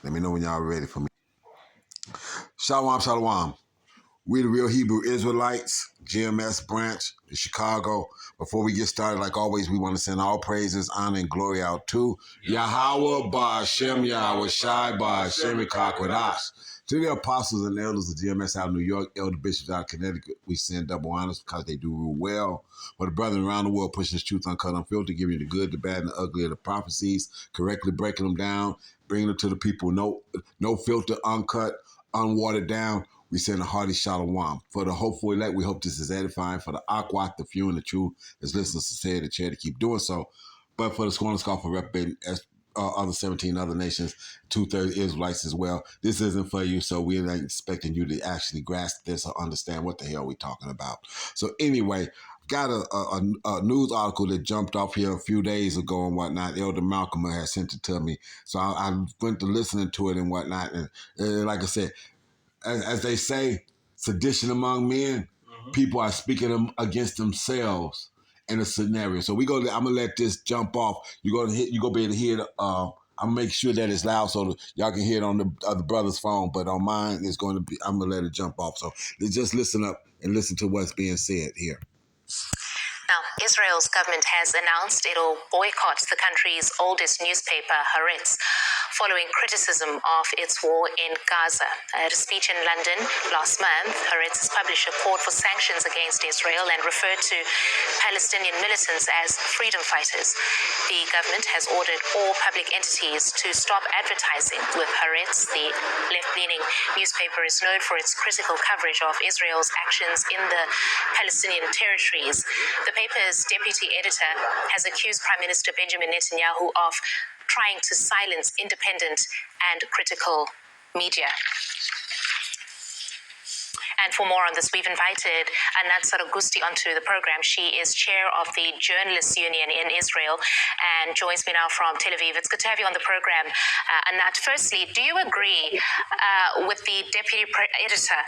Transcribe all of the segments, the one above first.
Let me know when y'all ready for me. Shalom, shalom. We the Real Hebrew Israelites, GMS branch in Chicago. Before we get started, like always, we want to send all praises, honor, and glory out to Yahweh, Ba'Shem, Yahweh Shai, Ba'Shem, Kakwadash. To the apostles and elders of GMS out of New York, elder bishops out of Connecticut, we send double honors because they do rule well. For the brethren around the world pushing this truth uncut, unfiltered, giving you the good, the bad, and the ugly of the prophecies, correctly breaking them down, bringing them to the people, no filter, uncut, unwatered down. We send a hearty shalom. For the hopeful elect, we hope this is edifying. For the awkward, the few, and the true, as listeners to say the chair to keep doing so. But for the scorn and scoff for reprobating other 17 other nations, 2/3 Israelites as well, this isn't for you, so we're not expecting you to actually grasp this or understand what the hell we're talking about. So anyway, got a news article that jumped off here a few days ago and whatnot. Elder Malcolm had sent it to me. So I went to listening to it and whatnot. And like I said, as they say, sedition among men, people are speaking against themselves in a scenario. So I'm gonna let this jump off. You're gonna be able to hear it. I'm gonna make sure that it's loud so that y'all can hear it on the other brother's phone. But on mine, I'm gonna let it jump off. So just listen up and listen to what's being said here. Now, Israel's government has announced it'll boycott the country's oldest newspaper, Haaretz, following criticism of its war in Gaza. At a speech in London last month, Haaretz's publisher called for sanctions against Israel and referred to Palestinian militants as freedom fighters. The government has ordered all public entities to stop advertising with Haaretz. The left-leaning newspaper is known for its critical coverage of Israel's actions in the Palestinian territories. The paper's deputy editor has accused Prime Minister Benjamin Netanyahu of trying to silence independent and critical media. And for more on this, we've invited Anat Saragusti onto the program. She is chair of the Journalists Union in Israel and joins me now from Tel Aviv. It's good to have you on the program, Anat. Firstly, do you agree with the deputy editor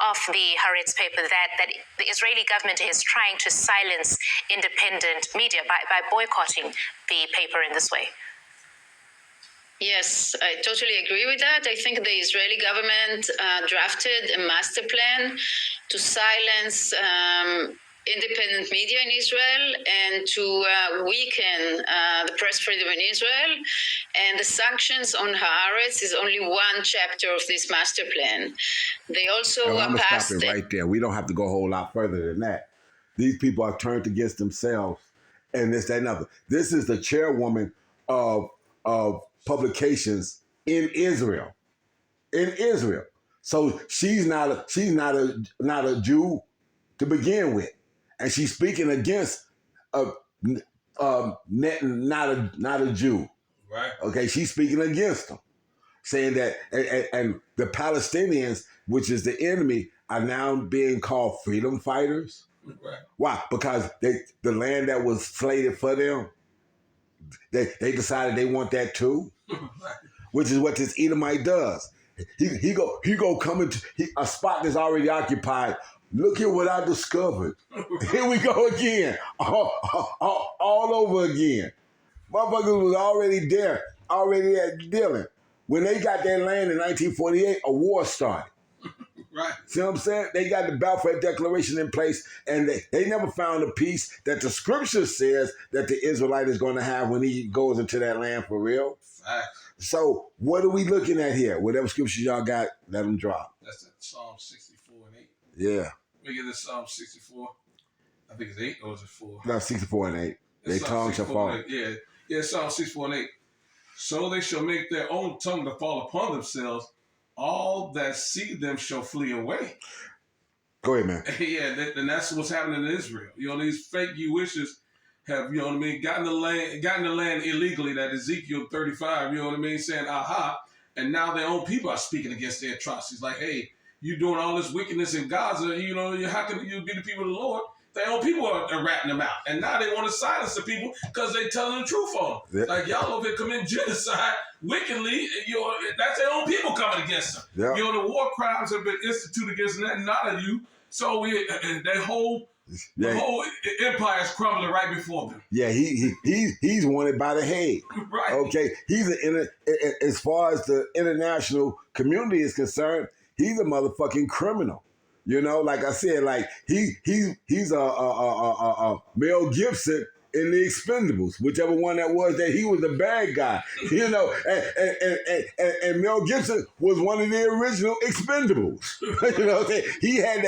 of the Haaretz paper that the Israeli government is trying to silence independent media by boycotting the paper in this way? Yes, I totally agree with that. I think the Israeli government drafted a master plan to silence independent media in Israel and to weaken the press freedom in Israel. And the sanctions on Haaretz is only one chapter of this master plan. They also I'm gonna passed stop it right there. We don't have to go a whole lot further than that. These people are turned against themselves, and this, that, and other. This is the chairwoman of publications in Israel. In Israel. So she's not a Jew to begin with. And she's speaking against not a Jew. Right. Okay, she's speaking against them. Saying that and the Palestinians, which is the enemy, are now being called freedom fighters. Right. Why? Because the land that was slated for them, they decided they want that too, which is what this Edomite does. He go come into a spot that's already occupied. Look at what I discovered. Here we go again, all over again. Motherfuckers was already there, already dealing. When they got that land in 1948, a war started. Right. See what I'm saying? They got the Balfour Declaration in place, and they never found a peace that the scripture says that the Israelite is going to have when he goes into that land for real. Facts. So what are we looking at here? Whatever scripture y'all got, let them drop. That's at Psalm 64 and 8. Yeah. We get this Psalm 64. I think it's 8 or is it 4? No, 64 and 8. They tongue shall fall. Yeah, Psalm 64 and 8. So they shall make their own tongue to fall upon themselves. All that see them shall flee away. Go ahead, man. Yeah, and that's what's happening in Israel. You know, these fake Jewishes have, you know what I mean, gotten the land illegally, that Ezekiel 35, you know what I mean, saying, aha, and now their own people are speaking against their atrocities. Like, hey, you doing all this wickedness in Gaza, you know, how can you be the people of the Lord? Their own people are ratting them out. And now they want to silence the people because they telling the truth on them. Like, y'all over here commit genocide wickedly, you know, that's their own people coming against them. You know, the war crimes have been instituted against them, not of you. So that whole Yeah. The whole empire is crumbling right before them. Yeah, he's wanted by the head. Right. Okay, as far as the international community is concerned, he's a motherfucking criminal. You know, like I said, like he's a Mel Gibson in the Expendables, whichever one that was. That he was the bad guy. You know, and Mel Gibson was one of the original Expendables. You know what I'm saying? He had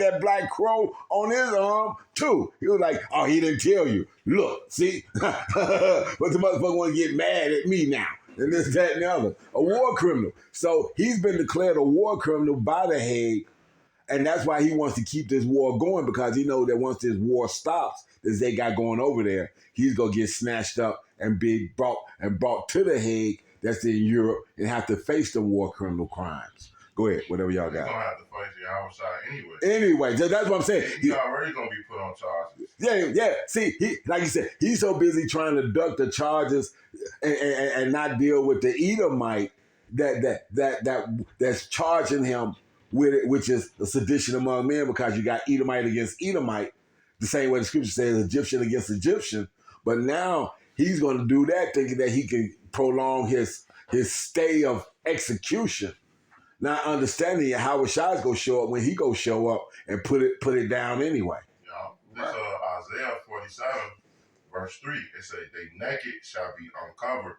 that black crow on his arm too. He was like, oh, he didn't tell you. Look, see, but the motherfucker want to get mad at me now. And this, that, and the other. A war criminal. So he's been declared a war criminal by the Hague. And that's why he wants to keep this war going, because he knows that once this war stops, that they got going over there, he's gonna get snatched up and be brought to the Hague, that's in Europe, and have to face the war criminal crimes. Go ahead, whatever y'all got. He's gonna have to face the outside anyway. Anyway, that's what I'm saying. He's already gonna be put on charges. Yeah. See, like you said, he's so busy trying to duck the charges and not deal with the Edomite that's charging him with it, which is a sedition among men, because you got Edomite against Edomite, the same way the scripture says Egyptian against Egyptian. But now he's going to do that, thinking that he can prolong his stay of execution, not understanding how Shai's going to show up when he go show up and put it down anyway. Yeah, this Isaiah 47, verse 3. It says, "They naked shall be uncovered,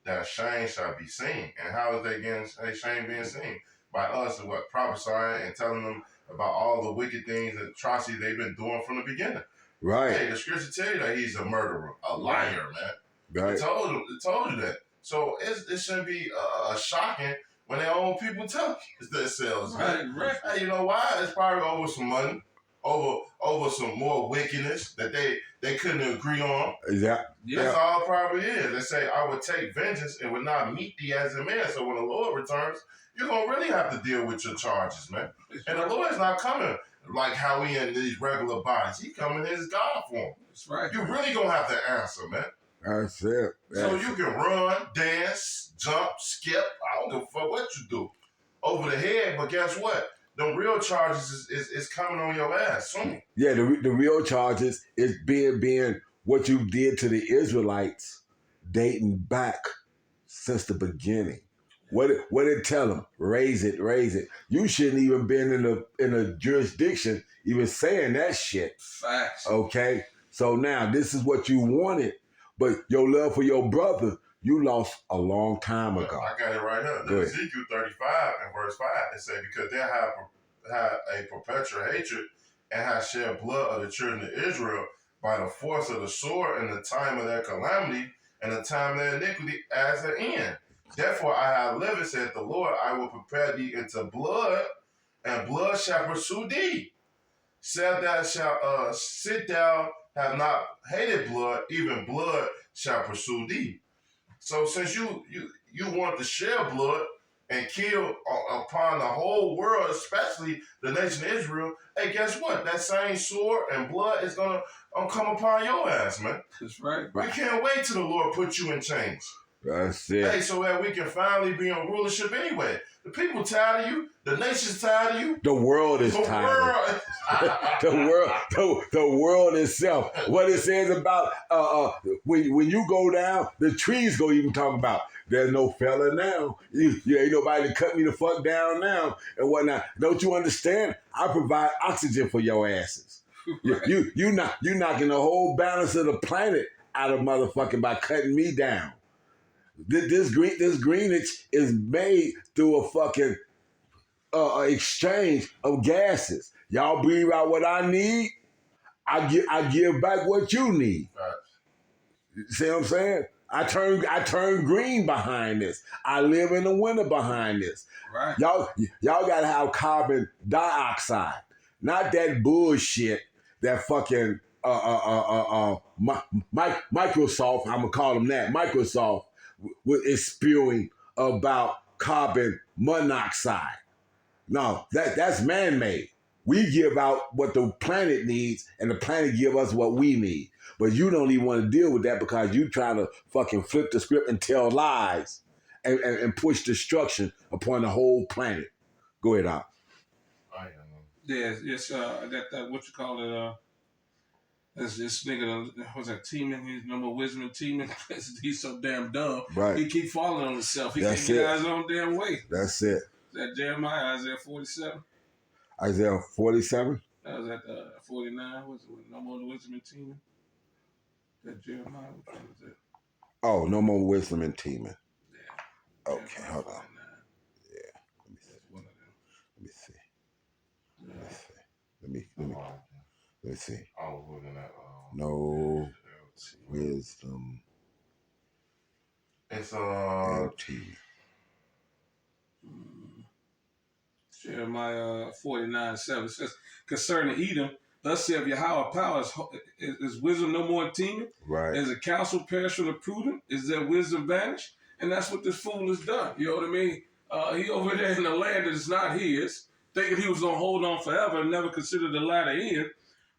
their shame shall be seen." And how is their shame being seen? By us, prophesying and telling them about all the wicked things and atrocities they've been doing from the beginning. Right. Hey, the scripture tell you that he's a murderer, a liar, man. Right. It told you that. So it shouldn't be shocking when their own people tell themselves, man. Right. Hey, you know why? It's probably over some money, over some more wickedness that they couldn't agree on. Yeah. That's all it probably is. They say, "I would take vengeance and would not meet thee as a man." So when the Lord returns, you're going to really have to deal with your charges, man. And the Lord's not coming like how we in these regular bodies. He coming in his God form. That's right. You're really going to have to answer, man. That's it. So you can run, dance, jump, skip. I don't give a fuck what you do over the head. But guess what? The real charges is coming on your ass soon. Yeah, the real charges is being what you did to the Israelites dating back since the beginning. What did it tell them? Raise it. You shouldn't even been in a jurisdiction even saying that shit. Facts. Okay? So now this is what you wanted, but your love for your brother, you lost a long time ago. I got it right here. Ezekiel 35 and verse 5, it says, "Because they have a perpetual hatred and have shed blood of the children of Israel by the force of the sword in the time of their calamity and the time of their iniquity as an end. Therefore I have lived, said the Lord, I will prepare thee into blood, and blood shall pursue thee. Sit thou have not hated blood, even blood shall pursue thee." So since you want to shed blood and kill upon the whole world, especially the nation of Israel, hey, guess what? That same sword and blood is gonna come upon your ass, man. That's right. We can't wait till the Lord put you in chains. That's it. Hey, so that we can finally be in rulership anyway. The people tired of you. The nation's tired of you. The world is tired. The world itself. What it says about when you go down, the trees go even talk about there's no fella now. You ain't nobody to cut me the fuck down now and whatnot. Don't you understand? I provide oxygen for your asses. Right. You knocking the whole balance of the planet out of motherfucking by cutting me down. This greenage is made through a fucking exchange of gases. Y'all breathe out what I need. I give back what you need. Right. See what I'm saying? I turn green behind this. I live in the winter behind this. Right. Y'all gotta have carbon dioxide, not that bullshit that fucking Microsoft. I'm gonna call them that. Microsoft is spewing about carbon monoxide. No, that's man-made. We give out what the planet needs, and the planet give us what we need. But you don't even want to deal with that because you trying to fucking flip the script and tell lies and push destruction upon the whole planet. Go ahead, Al. Yeah, it's that what you call it. That's this nigga. What's that? Teaming. He's no more wisdom and teaming. He's so damn dumb. Right. He keep falling on himself. He That's can't get it. out his own damn way. That's it. That Jeremiah, Isaiah 47. Isaiah 47? That was at 49. What's it? No more wisdom and teaming. That Jeremiah. Which one is it? Oh, no more wisdom and teaming. Yeah. Okay, Jeremiah hold on. 49. Yeah. Let me see. That's one of them. Let me see. Yeah. Let's see. Let me see. I was looking at No wisdom it's and teaming. Jeremiah 49:7 says, concerning Edom, thus saith Yahweh power, is wisdom no more teeming? Right. Is a counsel perish from the prudent? Is their wisdom vanished? And that's what this fool has done. You know what I mean? He over there in the land that is not his, thinking he was going to hold on forever and never consider the latter end.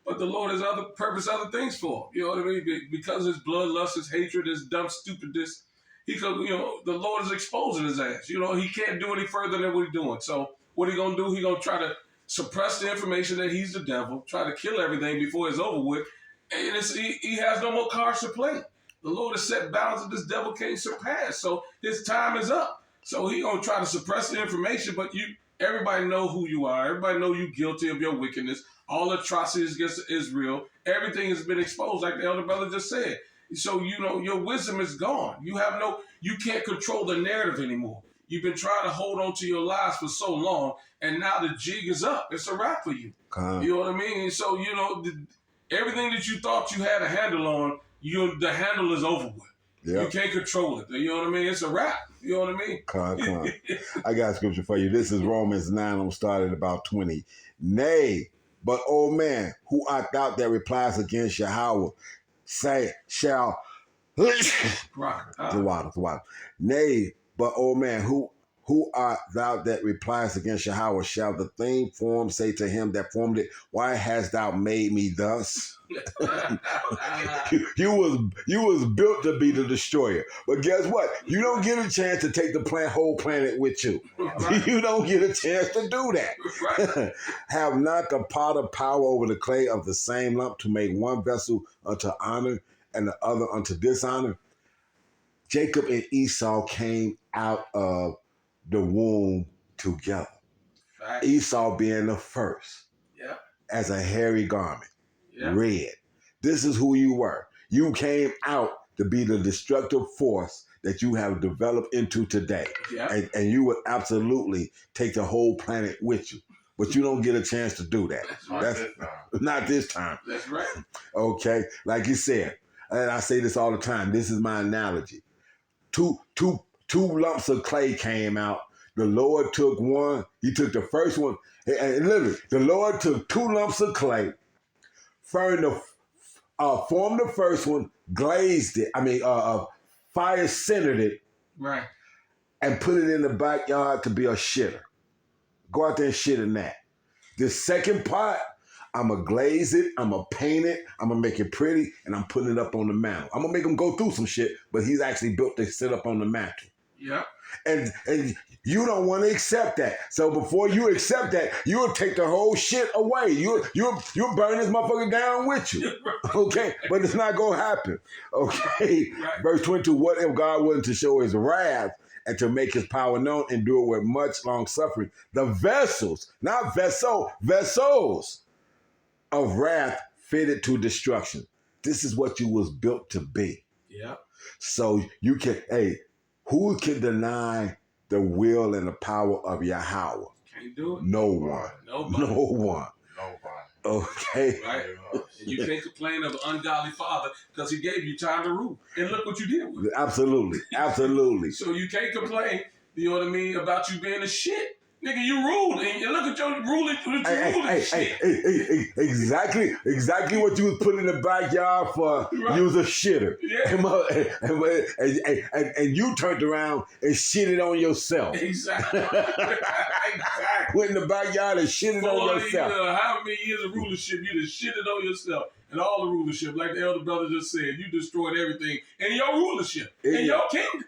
But the Lord has other things for him. You know what I mean? Because his bloodlust, his hatred, his dumb stupidness, he could, the Lord is exposing his ass. You know, he can't do any further than what he's doing. So what he gonna do? He gonna try to suppress the information that he's the devil, try to kill everything before it's over with, and he has no more cards to play. The Lord has set bounds that this devil can't surpass. So his time is up. So he gonna try to suppress the information, but everybody know who you are. Everybody know you guilty of your wickedness. All atrocities against Israel. Everything has been exposed, like the elder brother just said. So your wisdom is gone. You can't control the narrative anymore. You've been trying to hold on to your lies for so long, and now the jig is up. It's a wrap for you. You know what I mean? And so everything that you thought you had a handle on, the handle is over with. Yep. You can't control it. You know what I mean? It's a wrap. You know what I mean? Come. I got a scripture for you. This is Romans 9. I'm starting at about 20. Nay, but old man, who art thou that replies against Yahweh, say, shall the water. Nay, but old man, who art thou that replies against Yahweh? Shall the thing formed say to him that formed it, why hast thou made me thus? you was built to be the destroyer. But guess what? You don't get a chance to take the whole planet with you. Right. You don't get a chance to do that. Right. Have not the potter power over the clay of the same lump to make one vessel unto honor and the other unto dishonor? Jacob and Esau came out of the womb together. Right. Esau being the first. Yep. As a hairy garment. Yep. Red. This is who you were. You came out to be the destructive force that you have developed into today. Yep. And you would absolutely take the whole planet with you. But you don't get a chance to do that. That's not this time. That's right. Okay? Like you said, and I say this all the time, this is my analogy. Two lumps of clay came out. The Lord took one. He took the first one. And literally, the Lord took 2 lumps of clay, formed the first one, glazed it. Fire centered it. Right. And put it in the backyard to be a shitter. Go out there and shit in that. The second part, I'm going to glaze it, I'm going to paint it, I'm going to make it pretty, and I'm putting it up on the mantle. I'm going to make him go through some shit, but he's actually built to sit up on the mantle. Yeah. And you don't want to accept that. So before you accept that, you'll take the whole shit away. You'll burn this motherfucker down with you. Okay? But it's not going to happen. Okay? Right. Verse 22, what if God wasn't to show his wrath and to make his power known, and do it with much long suffering? The vessels, not vessels of wrath fitted to destruction. This is what you was built to be. Yeah. So you can, who can deny the will and the power of Yahweh? Can't do it. No one. Nobody. No one. Okay. Right. And you can't complain of an ungodly father because he gave you time to rule. And look what you did with it. Absolutely. Absolutely. So you can't complain, you know what I mean, about you being a shit. Nigga, you ruled, and look at your ruling. Exactly what you was putting in the backyard for. Right. You was a shitter. Yeah. And you turned around and shitted on yourself. Exactly. Went in the backyard and shitted on yourself. How many years of rulership you just shitted on yourself? And all the rulership, like the elder brother just said, you destroyed everything in your rulership, in your kingdom.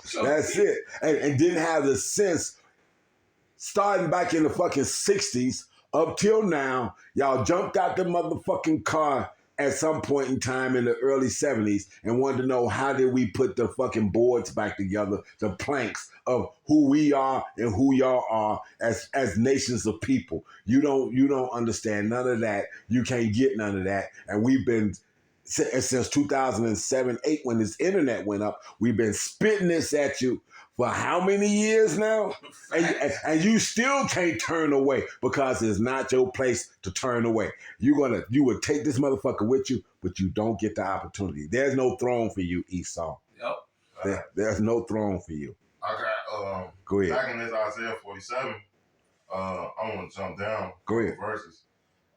So, that's it. And didn't have the sense. Starting back in the fucking 60s, Up till now, y'all jumped out the motherfucking car at some point in time in the early 70s and wanted to know how did we put the fucking boards back together, the planks of who we are and who y'all are as nations of people. You don't understand none of that. You can't get none of that. And we've been since 2007, 8 when this internet went up, we've been spitting this at you for how many years now? And you still can't turn away because it's not your place to turn away. You would take this motherfucker with you, but you don't get the opportunity. There's no throne for you, Esau. Yep. There's no throne for you. I got Go ahead. back in this Isaiah 47. I want to jump down. Go ahead. Verses.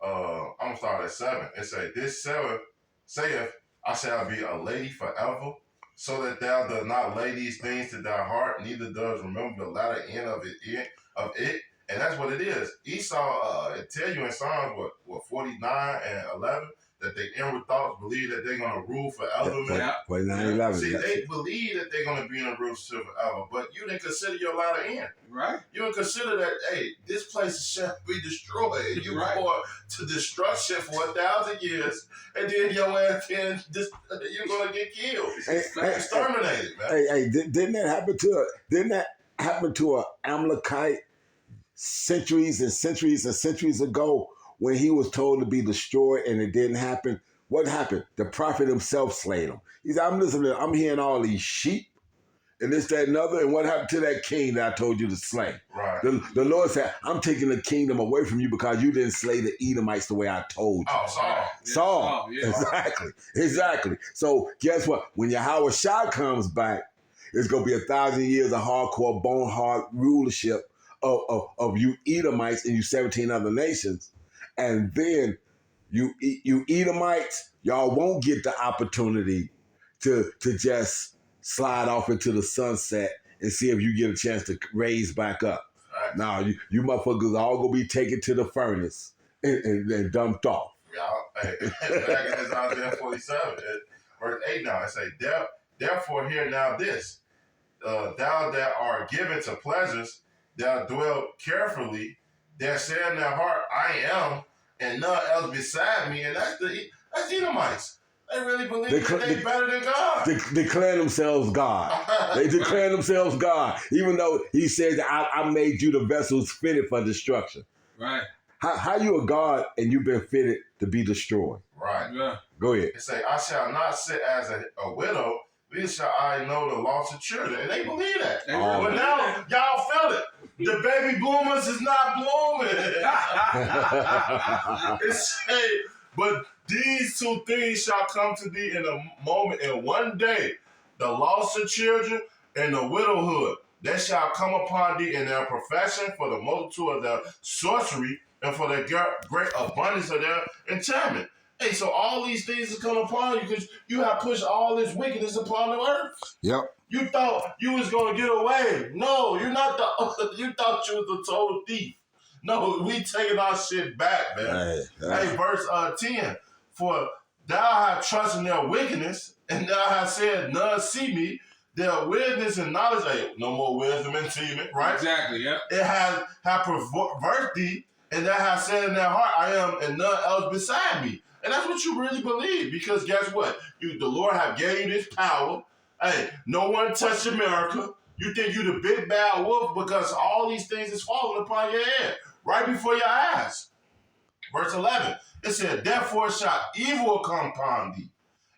I'm gonna start at 7. It say, "This 7 saith, I shall be a lady forever, so that thou dost not lay these things to thy heart, neither does remember the latter end of it." And that's what it is. Esau, it tell you in Psalms, what 49 and 11, that they inward thoughts believe that they're gonna rule forever, man. 49-11. See, they believe that they're gonna be in a relationship forever, but you didn't consider your latter end. Right. You didn't consider that, hey, this place shall be destroyed. You Right. going to destruction for 1,000 years, and then your ass you're gonna get killed, exterminated, man. Hey, didn't that happen to an Amalekite centuries and centuries and centuries ago when he was told to be destroyed and it didn't happen? What happened? The prophet himself slayed him. He said, I'm listening, I'm hearing all these sheep and this, that, and other. And what happened to that king that I told you to slay? Right. The Lord said, I'm taking the kingdom away from you because you didn't slay the Edomites the way I told you. Oh, Saul. Saul. Yeah. Exactly. So guess what? When Yahweh Shah comes back, it's going to be 1,000 years of hardcore, bone hard rulership of you Edomites and you 17 other nations. And then you Edomites, y'all won't get the opportunity to just slide off into the sunset and see if you get a chance to raise back up. Right. Now, you motherfuckers all going to be taken to the furnace and dumped off. Yeah, hey, back in this Isaiah 47, verse 8 now, it say, "Therefore hear now this, thou that art given to pleasures, thou dwell carefully, that say in their heart, I am, and none else beside me." And that's Edomites. They really believe that they're better than God. Declare themselves God. They declare themselves God, even though he said that I made you the vessels fitted for destruction. Right. How you a God and you've been fitted to be destroyed? Right. Yeah. Go ahead. It say, "I shall not sit as a widow, neither shall I know the loss of children." And they believe that. Oh. But now, y'all feel it. The baby bloomers is not blooming. It say, "But these two things shall come to thee in a moment, in one day, the loss of children and the widowhood. That shall come upon thee in their profession, for the multitude of their sorcery, and for the great abundance of their enchantment." Hey, so all these things is come upon you because you have pushed all this wickedness upon the earth. Yep. You thought you was gonna get away. No, you're not you thought you was the total thief. No, we taking our shit back, man. Hey, verse 10. "For thou hast trusted in their wickedness, and thou hast said, none see me. Their wisdom and knowledge," hey, no more wisdom and achievement, right? Exactly, yeah. "It has perverted thee, and thou hast said in their heart, I am, and none else beside me." And that's what you really believe, because guess what? The Lord have gave you this power. Hey, no one touched America. You think you the big bad wolf because all these things is falling upon your head right before your eyes. Verse 11, it said, "Therefore shall evil come upon thee,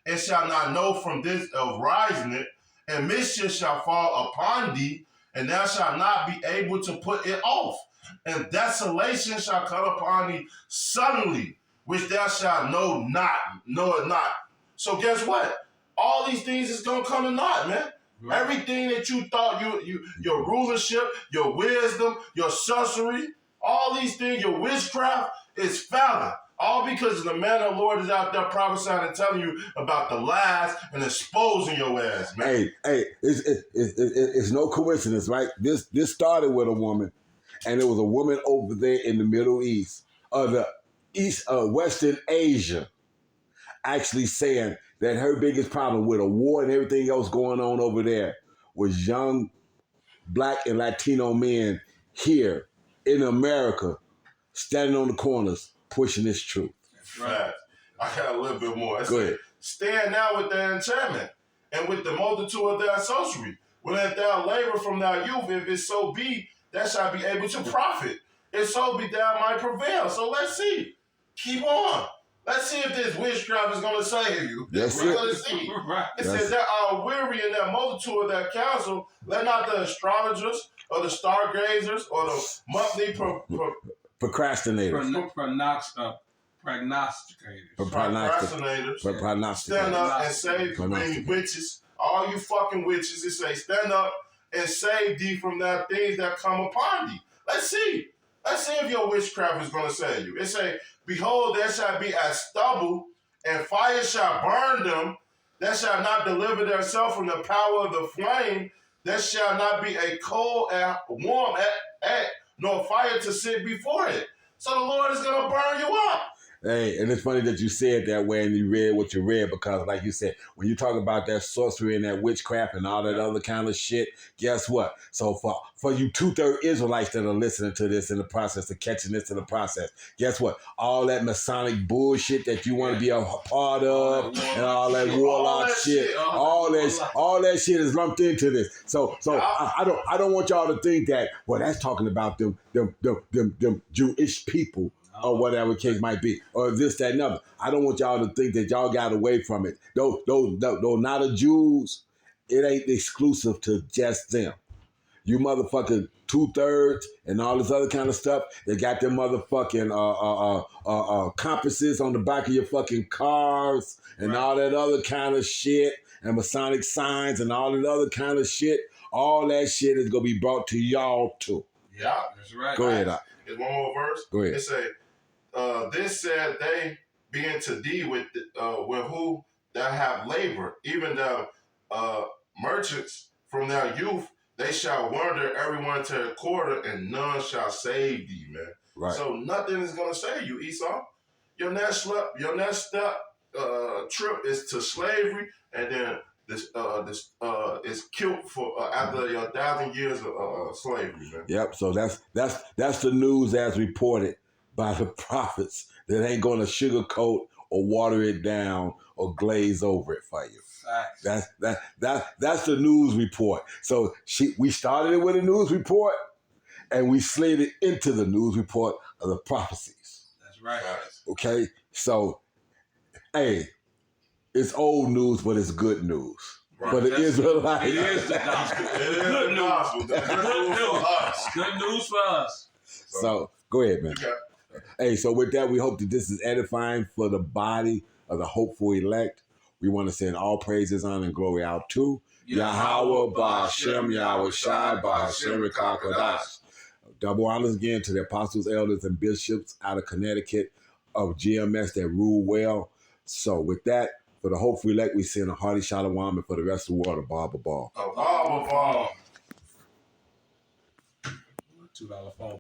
and shall not know from this of rising it, and mischief shall fall upon thee, and thou shalt not be able to put it off. And desolation shall come upon thee suddenly, which thou shalt know it not." So guess what? All these things is gonna come to naught, man. Right. Everything that you thought your rulership, your wisdom, your sorcery, all these things, your witchcraft is failing. All because the man of the Lord is out there prophesying and telling you about the lies and exposing your ass, man. Hey, it's no coincidence, right? This started with a woman, and it was a woman over there in the Middle East, Western Asia, actually saying that her biggest problem with a war and everything else going on over there was young Black and Latino men here in America standing on the corners, pushing this truth. That's right. I got a little bit more. Go ahead. Stand now with their enchantment and with the multitude of their sorcery. When let thou labor from thy youth, if it so be, that shall be able to profit. If so be thou might prevail. So let's see. Keep on. Let's see if this witchcraft is going to save you. We're going to see. Right. It says that are weary in that multitude of their counsel. Let not the astrologers or the stargazers or the monthly Procrastinators. Prognosticators. Stand up and save me, witches. All you fucking witches, it say, stand up and save thee from that things that come upon thee. Let's see. Let's see if your witchcraft is going to save you. It say, behold, there shall be as stubble, and fire shall burn them. That shall not deliver themselves from the power of the flame. There shall not be a cold and warm nor fire to sit before it. So the Lord is going to burn you up. Hey, and it's funny that you said that way and you read what you read, because like you said, when you talk about that sorcery and that witchcraft and all that other kind of shit, guess what? So for you 2/3 Israelites that are listening to this in the process of catching this in the process, guess what? All that Masonic bullshit that you want to be a part of and all that warlock shit, all that shit is lumped into this. So I don't want y'all to think that, well, that's talking about them Jewish people, or whatever case might be, or this, that, and other. I don't want y'all to think that y'all got away from it. Those not a Jews, it ain't exclusive to just them. You motherfucking 2/3 and all this other kind of stuff, they got them motherfucking compasses on the back of your fucking cars and all that other kind of shit, and Masonic signs and all that other kind of shit. All that shit is going to be brought to y'all too. Yeah. That's right. Go ahead. There's one more verse. Go ahead. It say, this said they being to thee with who that have labor, even the merchants from their youth, they shall wander everyone to a quarter, and none shall save thee, man. Right. So nothing is gonna save you, Esau. Your next step trip is to slavery, and then this is killed for after your 1,000 years of slavery, man. Yep. So that's the news as reported by the prophets. That ain't going to sugarcoat or water it down or glaze over it for you. Facts. That's the news report. So we started it with a news report, and we slid it into the news report of the prophecies. That's right. Okay. So, hey, it's old news, but it's good news. Right. For the Israelites. It is the gospel. Good news. Good news for us. So go ahead, man. Okay. Hey, so with that, we hope that this is edifying for the body of the hopeful elect. We want to send all praises, honor, and glory out to Yahweh, Ba'Shem, Yahweh Shai, Ba'Shem, Rikah Kodash. Double honors again to the apostles, elders, and bishops out of Connecticut of GMS that rule well. So with that, for the hopeful elect, we send a hearty shalom, and for the rest of the world, a Baba Ball. A Baba Ball. $2 phone.